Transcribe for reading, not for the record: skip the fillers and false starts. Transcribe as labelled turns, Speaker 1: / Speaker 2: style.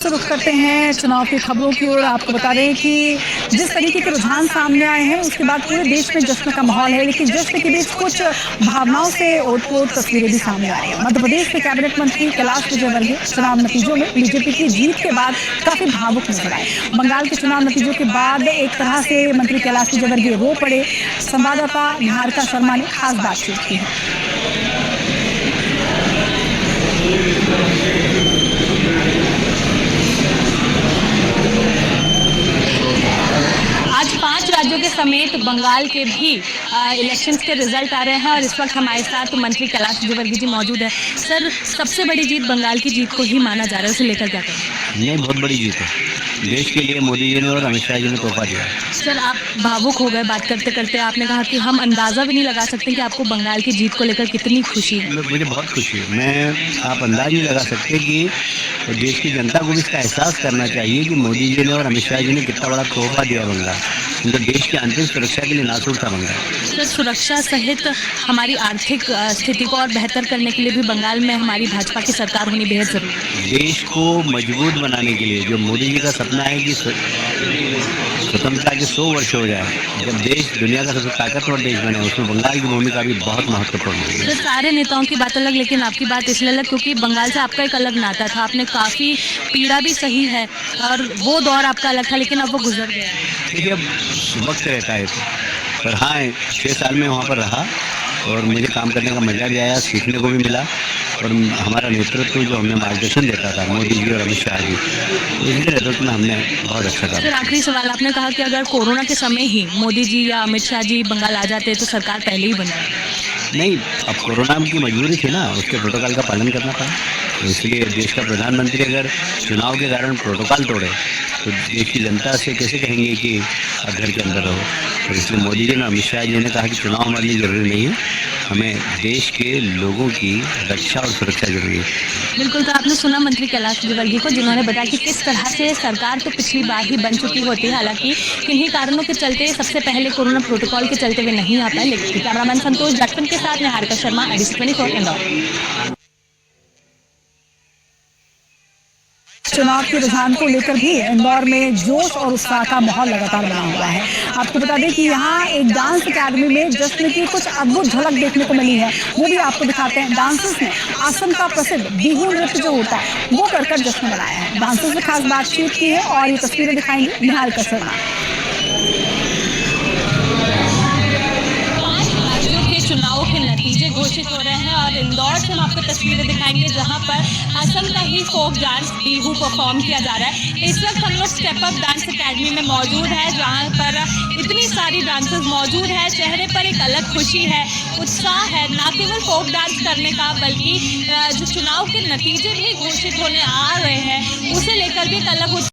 Speaker 1: रुख करते हैं चुनाव की खबरों की ओर। आपको बता दें कि जिस तरीके के रुझान सामने आए हैं उसके बाद पूरे देश में जश्न का माहौल है, लेकिन जश्न के बीच कुछ भावनाओं से ओत-पोत तस्वीरें भी सामने आ रही हैं। मध्य प्रदेश के कैबिनेट मंत्री कैलाश विजयवर्गीय चुनाव नतीजों में बीजेपी की जीत के बाद काफी भावुक नजर आए। बंगाल के चुनाव नतीजों के बाद एक तरह से मंत्री कैलाश विजयवर्गीय रो पड़े। संवाददाता निहारिका शर्मा ने खास बातचीत की है। आज 5 राज्यों के समेत बंगाल के भी इलेक्शंस के रिजल्ट आ रहे हैं और इस वक्त हमारे साथ मंत्री कैलाश विजयवर्गीय जी मौजूद है। सर, सबसे बड़ी जीत बंगाल की जीत को ही माना जा रहा है, उसे लेकर क्या कहें?
Speaker 2: नहीं, बहुत बड़ी जीत है। देश के लिए मोदी जी ने और अमित शाह जी ने तोहफा दिया।
Speaker 1: सर, आप भावुक हो गए बात करते करते। आपने कहा कि हम अंदाजा भी नहीं लगा सकते कि आपको बंगाल की जीत को लेकर कितनी खुशी है।
Speaker 2: मुझे बहुत खुशी है। आप अंदाज नहीं लगा सकते कि देश की जनता को भी इसका एहसास करना चाहिए कि मोदी जी ने और अमित शाह जी ने कितना बड़ा तोहफा दिया बंगाल। उनके देश की आंतरिक सुरक्षा के लिए नासूर था बंगाल।
Speaker 1: सर, सुरक्षा सहित हमारी आर्थिक स्थिति को और बेहतर करने के लिए भी बंगाल में हमारी भाजपा की सरकार होनी बेहद जरूरी है।
Speaker 2: देश को मजबूत बनाने के लिए जो मोदी जी का सपना है कि स्वतंत्रता के 100 वर्ष हो जाए, जब देश दुनिया का सबसे ताकतवर देश बने, उसमें बंगाल की भूमिका भी बहुत महत्वपूर्ण है।
Speaker 1: सर, सारे नेताओं की बात अलग, लेकिन आपकी बात इसलिए अलग क्योंकि बंगाल से आपका एक अलग नाता था। आपने काफ़ी पीड़ा भी सही है और वो दौर आपका अलग था, लेकिन अब वो गुजर गया।
Speaker 2: देखिए, अब वक्त रहता है पर हाँ, 6 साल में वहाँ पर रहा और मुझे काम करने का मजा भी आया, सीखने को भी मिला और हमारा नेतृत्व जो हमें मार्गदर्शन देता था मोदी जी और अमित शाह जी, उनके नेतृत्व में हमने बहुत अच्छा काम।
Speaker 1: सर, आखिरी सवाल, आपने कहा कि अगर कोरोना के समय ही मोदी जी या अमित शाह जी बंगाल आ जाते तो सरकार पहले ही बन जाती।
Speaker 2: नहीं, अब कोरोना की मजबूरी थी ना, उसके प्रोटोकॉल का पालन करना पड़ा। तो इसलिए देश का प्रधानमंत्री अगर चुनाव के कारण प्रोटोकॉल तोड़े तो देश की जनता से कैसे कहेंगे कि आप घर के अंदर रहो। तो इसलिए मोदी जी ने अमित शाह जी ने कहा कि चुनाव हमारे लिए जरूरी नहीं है, हमें देश के लोगों की रक्षा और सुरक्षा जरूरी है।
Speaker 1: बिल्कुल। तो आपने सुना मंत्री कैलाश विजयवर्गीय को, जिन्होंने बताया कि किस तरह से सरकार तो पिछली बार ही बन चुकी होती है, हालांकि किन्हीं कारणों के चलते सबसे पहले कोरोना प्रोटोकॉल के चलते हुए नहीं आ पाए। लेकिन कैमरामैन संतोष जटवन के साथ निहारिका शर्मा, ABC 24 इंदौर। चुनाव के रुझान को लेकर भी इंदौर में जोश और उत्साह का माहौल लगातार बना हुआ है। आपको बता दें कि यहाँ एक डांस अकेडमी में जश्न की कुछ अद्भुत झलक देखने को मिली है, वो भी आपको दिखाते हैं। डांसर्स ने असम का प्रसिद्ध बिहू नृत्य जो होता है वो कर जश्न मनाया है। डांसर्स से खास बातचीत की है और ये तस्वीरें दिखाएंगे निहारिका शर्मा। चुनाव के नतीजे घोषित हो रहे हैं और इंदौर से हम आपको तस्वीरें दिखाएंगे जहां पर असम का ही फोक डांस बिहू परफॉर्म किया जा रहा है। इस वक्त हम लोग स्टेप अप डांस अकेडमी में मौजूद है, जहां पर इतनी सारी डांसर्स मौजूद है। चेहरे पर एक अलग खुशी है, उत्साह है, ना केवल फोक डांस करने का बल्कि जो चुनाव के नतीजे भी घोषित होने आ रहे हैं उसे लेकर भी एक अलग उत्साह